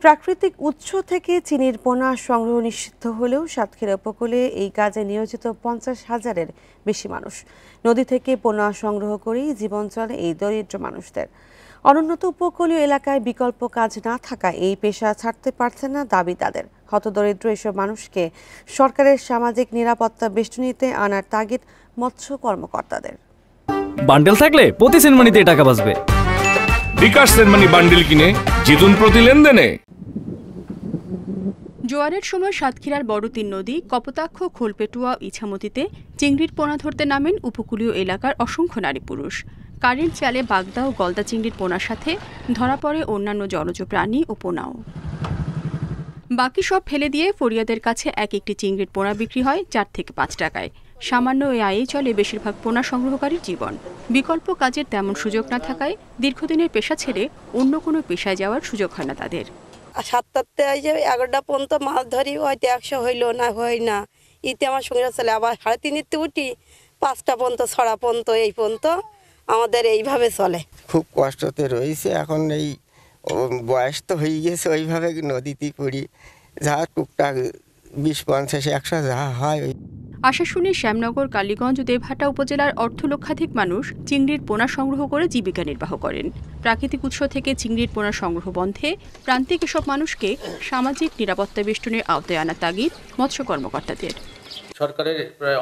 প্রাকৃতিক উৎস থেকে চিনির পোনা সংগ্রহ নিষিদ্ধ হলেও সাতক্ষীরা উপকূলে এই কাজে নিয়োজিত 50,000-এর বেশি মানুষ। নদী থেকে পোনা সংগ্রহ করেই জীবন চলে এই দরিদ্র মানুষদের। অনুন্নত উপকূলীয় এলাকায় বিকল্প কাজ না থাকায় এই পেশা ছাড়তে পারছে না দাবি তাদের। হতদরিদ্র এসব মানুষকে সরকারের সামাজিক নিরাপত্তা বেষ্টনীতে আনার তাগিদ মৎস্য কর্মকর্তাদের। বান্ডেল থাকলে প্রতি সেনমানিতে টাকা বাঁচবে। বিকাশ সেনমানি বান্ডেল কিনে জিতুন প্রতি লেনদেনে। জোয়ারের সময় সাতক্ষীরার বড় তিন নদী কপোতাক্ষ, খোলপেটুয়া, ইছামতিতে চিংড়ির পোনা ধরতে নামেন উপকূলীয় এলাকার অসংখ্য নারী পুরুষ। কারেন্ট চালে বাগদা ও গলদা চিংড়ির পোনার সাথে ধরা পড়ে অন্যান্য জলজ প্রাণী ও পোনাও। বাকি সব ফেলে দিয়ে ফরিয়াদের কাছে এক একটি চিংড়ির পোনা বিক্রি হয় 4 থেকে 5 টাকায়। সামান্য এই আয়ে চলে বেশিরভাগ পোনা সংগ্রহকারীর জীবন। বিকল্প কাজের তেমন সুযোগ না থাকায় দীর্ঘদিনের পেশা ছেড়ে অন্য কোনো পেশায় যাওয়ার সুযোগ হয় না তাদের। 7টাতে 11টা পর্যন্ত মাছ ধরি, হয়তো 100 হইল না হয় না, ইতে আমার সংসার চলে। আবার 3:30-তে উঠি, 5টা পর্যন্ত 6টা পর্যন্ত এই পর্যন্ত আমাদের এইভাবে চলে। খুব কষ্টতে রয়েছে। এখন এই বয়স তো হয়ে গেছে, ওইভাবে নদীতে পড়ি, যা টুকটাক 20-50-100 যা হয়। আশাশুনি, শ্যামনগর, কালীগঞ্জ, দেবহাটা উপজেলার অর্ধলক্ষাধিক মানুষ চিংড়ির পোনা সংগ্রহ করে জীবিকা নির্বাহ করেন। প্রাকৃতিক উৎস থেকে চিংড়ির পোনা সংগ্রহ বন্ধে প্রান্তিক এসব মানুষকে সামাজিক নিরাপত্তা বেষ্টনীর আওতায় আনা তাগিদ মৎস্য কর্মকর্তাদের। সরকারের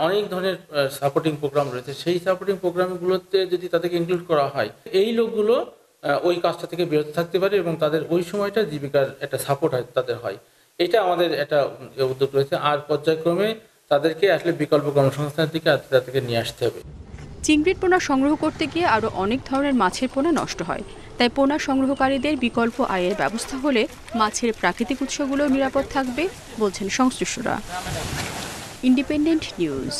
অনেক ধরনের সাপোর্টিং প্রোগ্রাম রয়েছে, সেই সাপোর্টিং প্রোগ্রামগুলোতে যদি তাদেরকে ইনক্লুড করা হয়, এই লোকগুলো ওই কাজটা থেকে বিরত থাকতে পারে এবং তাদের ওই সময়টা জীবিকার একটা সাপোর্ট হয় তাদের হয়। এটা আমাদের একটা উদ্যোগ রয়েছে। আর পর্যায়ক্রমে তাদেরকে আসলে বিকল্প কর্মসংস্থানের দিকে তাদেরকে নিয়ে আসতে হবে। চিংড়ির পোনা সংগ্রহ করতে গিয়ে আরও অনেক ধরনের মাছের পোনা নষ্ট হয়। তাই পোনা সংগ্রহকারীদের বিকল্প আয়ের ব্যবস্থা হলে মাছের প্রাকৃতিক উৎসগুলো নিরাপদ থাকবে বলছেন সংশ্লিষ্টরা। Independent news.